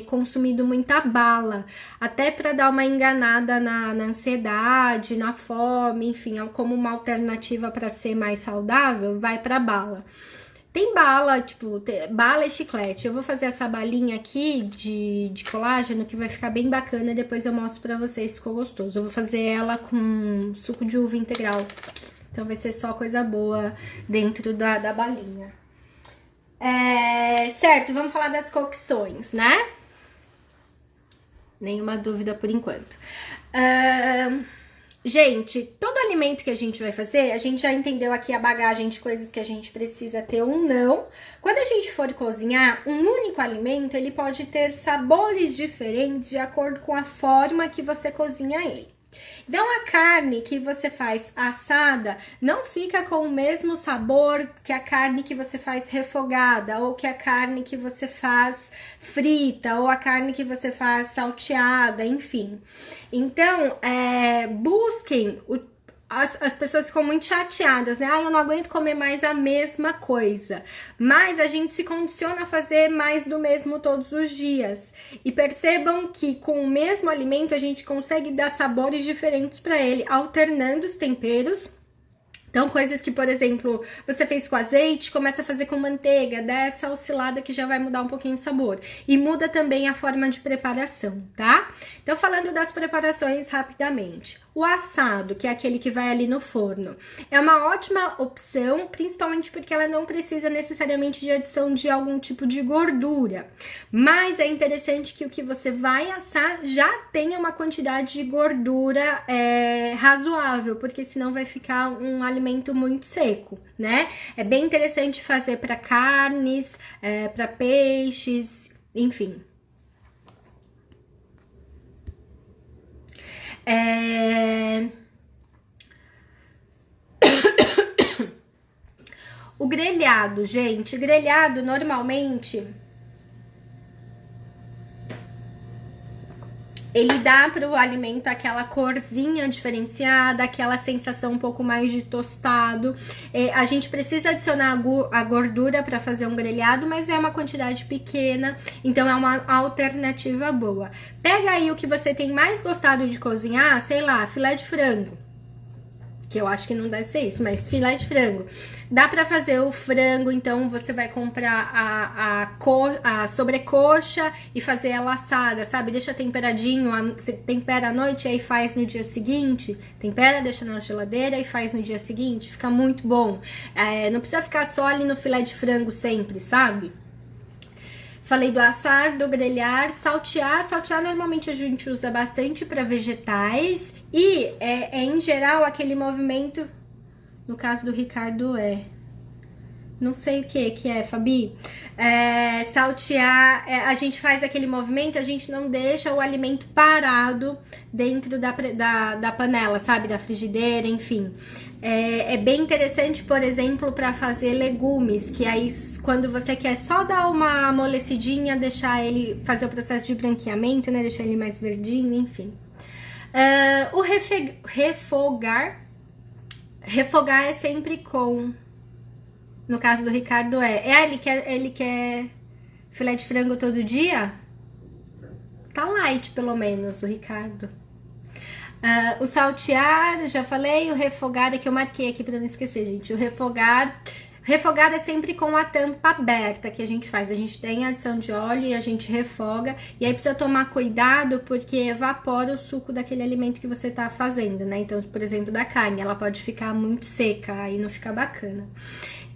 consumido muita bala, até pra dar uma enganada na ansiedade, na fome, enfim, como uma alternativa pra ser mais saudável, vai pra bala. Tem bala, tipo, bala e chiclete. Eu vou fazer essa balinha aqui de colágeno que vai ficar bem bacana e depois eu mostro pra vocês se ficou gostoso. Eu vou fazer ela com suco de uva integral. Então vai ser só coisa boa dentro da balinha. Certo, vamos falar das cocções, né? Nenhuma dúvida por enquanto. Gente, todo alimento que a gente vai fazer, a gente já entendeu aqui a bagagem de coisas que a gente precisa ter ou não. Quando a gente for cozinhar, um único alimento, ele pode ter sabores diferentes de acordo com a forma que você cozinha ele. Então, a carne que você faz assada não fica com o mesmo sabor que a carne que você faz refogada, ou que a carne que você faz frita, ou a carne que você faz salteada, enfim. Então, busquem as pessoas ficam muito chateadas, né? Eu não aguento comer mais a mesma coisa. Mas a gente se condiciona a fazer mais do mesmo todos os dias. E percebam que com o mesmo alimento a gente consegue dar sabores diferentes para ele, alternando os temperos. Então, coisas que, por exemplo, você fez com azeite, começa a fazer com manteiga, dá essa oscilada que já vai mudar um pouquinho o sabor. E muda também a forma de preparação, tá? Então, falando das preparações rapidamente. O assado, que é aquele que vai ali no forno, é uma ótima opção, principalmente porque ela não precisa necessariamente de adição de algum tipo de gordura. Mas é interessante que o que você vai assar já tenha uma quantidade de gordura razoável, porque senão vai ficar um alimento muito seco, né? É bem interessante fazer para carnes, para peixes, enfim. O grelhado, gente, grelhado normalmente Ele dá para o alimento aquela corzinha diferenciada, aquela sensação um pouco mais de tostado. A gente precisa adicionar a gordura para fazer um grelhado, mas é uma quantidade pequena, então é uma alternativa boa. Pega aí o que você tem mais gostado de cozinhar, sei lá, filé de frango. Que eu acho que não deve ser isso, mas filé de frango. Dá pra fazer o frango, então você vai comprar a sobrecoxa e fazer ela assada, sabe? Deixa temperadinho, você tempera à noite e aí faz no dia seguinte. Tempera, deixa na geladeira e faz no dia seguinte. Fica muito bom. Não precisa ficar só ali no filé de frango sempre, sabe? Falei do assar, do grelhar, saltear. Saltear normalmente a gente usa bastante para vegetais e em geral aquele movimento, no caso do Ricardo não sei o que é, Fabi. Saltear, a gente faz aquele movimento, a gente não deixa o alimento parado dentro da panela, sabe? Da frigideira, enfim. É bem interessante, por exemplo, para fazer legumes, que aí quando você quer só dar uma amolecidinha, deixar ele fazer o processo de branqueamento, né? Deixar ele mais verdinho, enfim. O refogar é sempre com... No caso do Ricardo ele quer filé de frango todo dia? Tá light, pelo menos, o Ricardo. O saltear, já falei. O refogar é que eu marquei aqui pra não esquecer, gente. O refogar é sempre com a tampa aberta que a gente faz. A gente tem a adição de óleo e a gente refoga. E aí precisa tomar cuidado porque evapora o suco daquele alimento que você tá fazendo, né? Então, por exemplo, da carne, ela pode ficar muito seca, aí não fica bacana.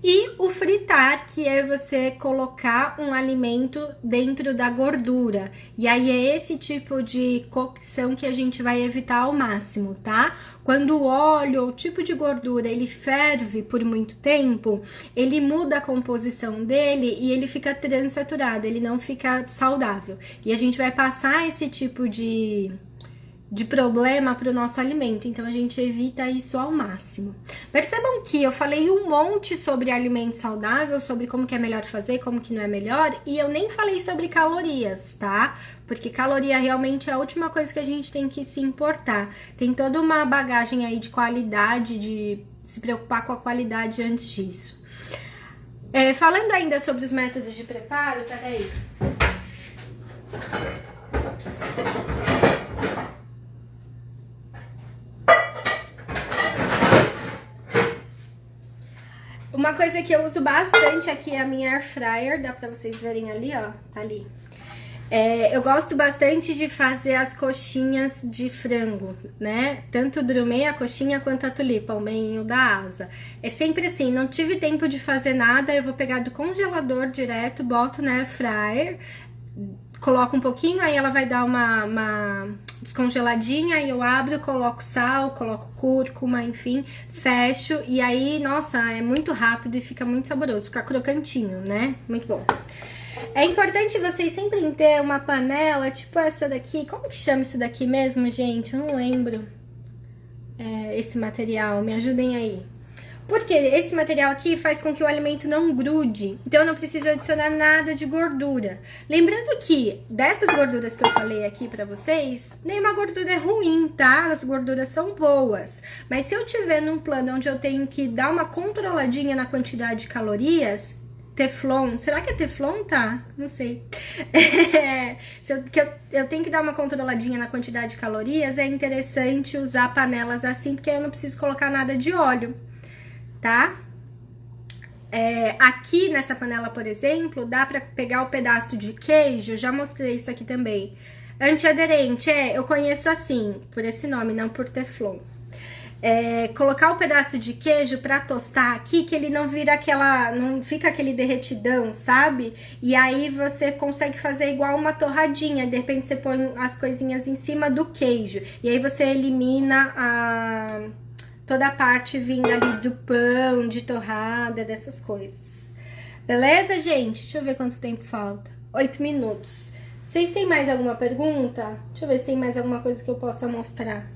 E o fritar, que é você colocar um alimento dentro da gordura. E aí é esse tipo de cocção que a gente vai evitar ao máximo, tá? Quando o óleo ou o tipo de gordura ele ferve por muito tempo, ele muda a composição dele e ele fica transaturado, ele não fica saudável. E a gente vai passar esse tipo de problema para o nosso alimento, então a gente evita isso ao máximo. Percebam que eu falei um monte sobre alimento saudável, sobre como que é melhor fazer, como que não é melhor, e eu nem falei sobre calorias, tá? Porque caloria realmente é a última coisa que a gente tem que se importar. Tem toda uma bagagem aí de qualidade, de se preocupar com a qualidade antes disso. Falando ainda sobre os métodos de preparo, peraí. Uma coisa que eu uso bastante aqui é a minha air fryer, dá pra vocês verem ali, ó, tá ali. Eu gosto bastante de fazer as coxinhas de frango, né? Tanto o drumê, a coxinha, quanto a tulipa, o meinho da asa. É sempre assim, não tive tempo de fazer nada, eu vou pegar do congelador direto, boto na air fryer, coloco um pouquinho, aí ela vai dar uma descongeladinha, aí eu abro, coloco sal, coloco cúrcuma, enfim, fecho, e aí, nossa, é muito rápido e fica muito saboroso, fica crocantinho, né? Muito bom. É importante vocês sempre ter uma panela, tipo essa daqui, como que chama isso daqui mesmo, gente? Eu não lembro esse material, me ajudem aí. Porque esse material aqui faz com que o alimento não grude, então eu não preciso adicionar nada de gordura. Lembrando que dessas gorduras que eu falei aqui pra vocês, nenhuma gordura é ruim, tá? As gorduras são boas. Mas se eu tiver num plano onde eu tenho que dar uma controladinha na quantidade de calorias, Teflon, será que é Teflon, tá? Não sei. Eu tenho que dar uma controladinha na quantidade de calorias, é interessante usar panelas assim, porque eu não preciso colocar nada de óleo. Tá? Aqui nessa panela, por exemplo, dá pra pegar o pedaço de queijo, já mostrei isso aqui também. Antiaderente, eu conheço assim, por esse nome, não por Teflon. Colocar o pedaço de queijo pra tostar aqui, que ele não vira não fica aquele derretidão, sabe? E aí você consegue fazer igual uma torradinha, de repente você põe as coisinhas em cima do queijo. E aí você elimina toda a parte vinda ali do pão, de torrada, dessas coisas. Beleza, gente? Deixa eu ver quanto tempo falta. 8 minutos. Vocês têm mais alguma pergunta? Deixa eu ver se tem mais alguma coisa que eu possa mostrar.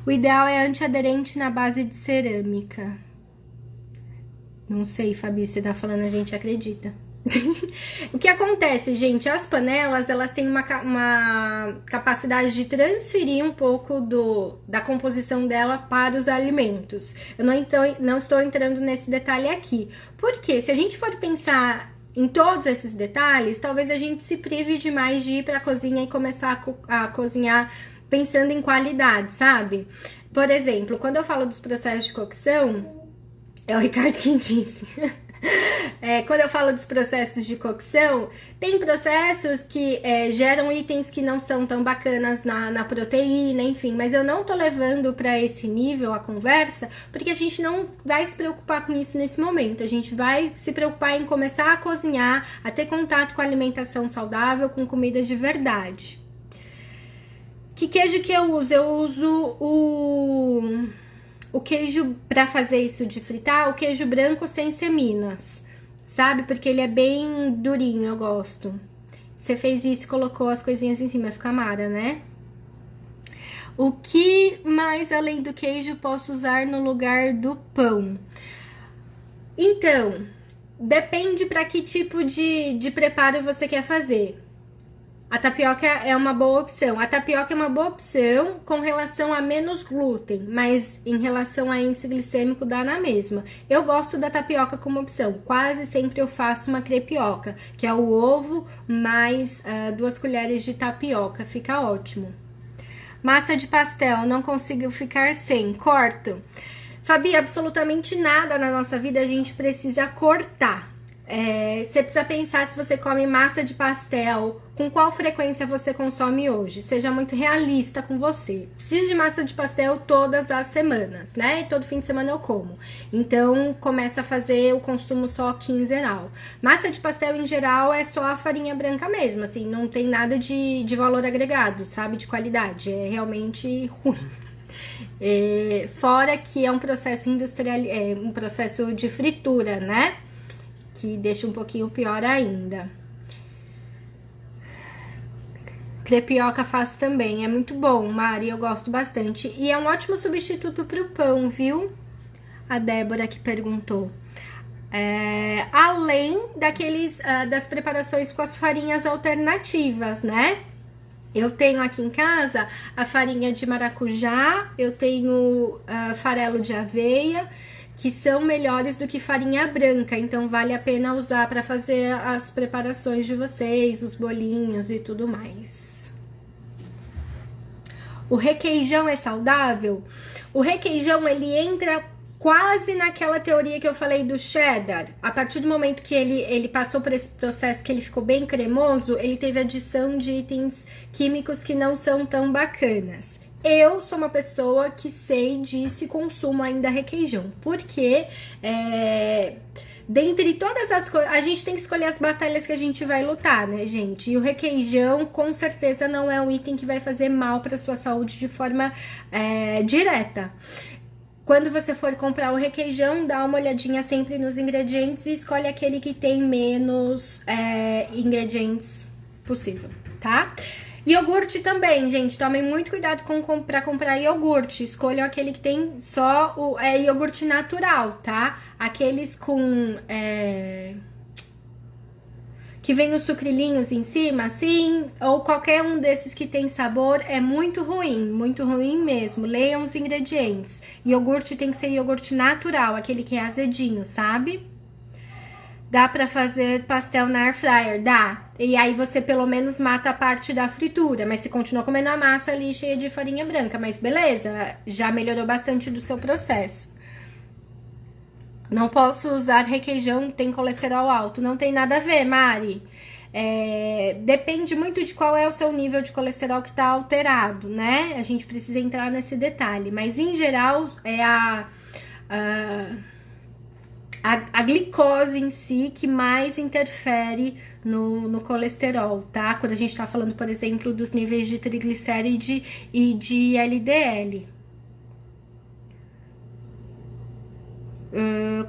O ideal é antiaderente na base de cerâmica. Não sei, Fabi, você tá falando, a gente acredita. O que acontece, gente? As panelas, elas têm uma capacidade de transferir um pouco da composição dela para os alimentos. Eu não estou entrando nesse detalhe aqui. Porque se a gente for pensar em todos esses detalhes, talvez a gente se prive demais de ir para a cozinha e começar a cozinhar pensando em qualidade, sabe? Por exemplo, quando eu falo dos processos de cocção, é o Ricardo quem disse. Quando eu falo dos processos de cocção, tem processos que geram itens que não são tão bacanas na proteína, enfim, mas eu não tô levando para esse nível a conversa, porque a gente não vai se preocupar com isso nesse momento, a gente vai se preocupar em começar a cozinhar, a ter contato com a alimentação saudável, com comida de verdade. Que queijo que eu uso? Eu uso o queijo para fazer isso de fritar, o queijo branco sem seminas, sabe? Porque ele é bem durinho, eu gosto. Você fez isso e colocou as coisinhas em cima, fica mara, né? O que mais além do queijo posso usar no lugar do pão? Então, depende para que tipo de preparo você quer fazer. A tapioca é uma boa opção. A tapioca é uma boa opção com relação a menos glúten, mas em relação a índice glicêmico dá na mesma. Eu gosto da tapioca como opção. Quase sempre eu faço uma crepioca, que é o ovo mais 2 colheres de tapioca. Fica ótimo. Massa de pastel, não consigo ficar sem. Corto. Fabi, absolutamente nada na nossa vida a gente precisa cortar. Você precisa pensar se você come massa de pastel, com qual frequência você consome hoje. Seja muito realista com você. Preciso de massa de pastel todas as semanas, né? E todo fim de semana eu como. Então, começa a fazer o consumo só quinzenal. Massa de pastel, em geral, é só a farinha branca mesmo, assim. Não tem nada de valor agregado, sabe? De qualidade. É realmente ruim. Fora que é um processo industrial, um processo de fritura, né? Que deixa um pouquinho pior ainda. Crepioca faço também, é muito bom, Mari, eu gosto bastante. E é um ótimo substituto pro pão, viu? A Débora que perguntou. Além das preparações com as farinhas alternativas, né? Eu tenho aqui em casa a farinha de maracujá, eu tenho farelo de aveia, que são melhores do que farinha branca, então vale a pena usar para fazer as preparações de vocês, os bolinhos e tudo mais. O requeijão é saudável? O requeijão, ele entra quase naquela teoria que eu falei do cheddar. A partir do momento que ele passou por esse processo que ele ficou bem cremoso, ele teve adição de itens químicos que não são tão bacanas. Eu sou uma pessoa que sei disso e consumo ainda requeijão, porque dentre todas as coisas, a gente tem que escolher as batalhas que a gente vai lutar, né, gente? E o requeijão, com certeza, não é um item que vai fazer mal para sua saúde de forma direta. Quando você for comprar o requeijão, dá uma olhadinha sempre nos ingredientes e escolhe aquele que tem menos ingredientes possível, tá? Iogurte também, gente, tomem muito cuidado pra comprar iogurte. Escolham aquele que tem só o iogurte natural, tá? Aqueles com... que vem os sucrilhinhos em cima, assim, ou qualquer um desses que tem sabor, é muito ruim mesmo. Leiam os ingredientes. Iogurte tem que ser iogurte natural, aquele que é azedinho, sabe? Dá pra fazer pastel na air fryer? Dá. E aí você pelo menos mata a parte da fritura, mas você continua comendo a massa ali cheia de farinha branca. Mas beleza, já melhorou bastante do seu processo. Não posso usar requeijão, tem colesterol alto. Não tem nada a ver, Mari. Depende muito de qual é o seu nível de colesterol que tá alterado, né? A gente precisa entrar nesse detalhe. Mas em geral, é a glicose em si que mais interfere no colesterol, tá? Quando a gente tá falando, por exemplo, dos níveis de triglicéride e de LDL.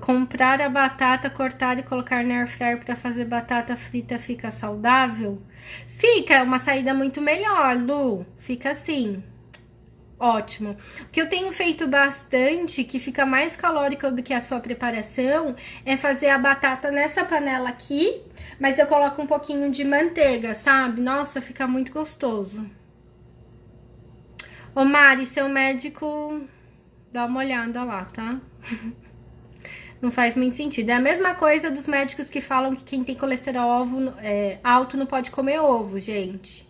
Comprar a batata, cortar e colocar na air fryer para fazer batata frita fica saudável? Fica, é uma saída muito melhor, Lu. Fica assim. Ótimo. O que eu tenho feito bastante, que fica mais calórico do que a sua preparação, é fazer a batata nessa panela aqui, mas eu coloco um pouquinho de manteiga, sabe? Nossa, fica muito gostoso. Ô Mari, seu médico, dá uma olhada lá, tá? Não faz muito sentido. É a mesma coisa dos médicos que falam que quem tem colesterol alto não pode comer ovo, gente.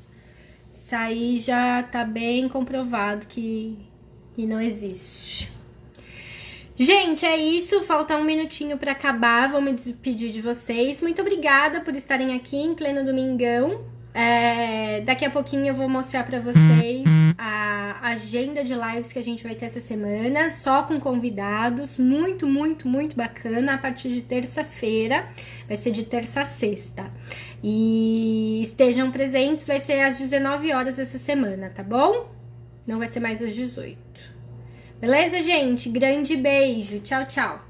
Isso aí já tá bem comprovado que não existe. Gente, é isso. Falta um minutinho para acabar. Vou me despedir de vocês. Muito obrigada por estarem aqui em pleno domingão. Daqui a pouquinho eu vou mostrar para vocês a agenda de lives que a gente vai ter essa semana, só com convidados, muito, muito, muito bacana, a partir de terça-feira, vai ser de terça a sexta. E estejam presentes, vai ser às 19 horas essa semana, tá bom? Não vai ser mais às 18. Beleza, gente? Grande beijo. Tchau, tchau.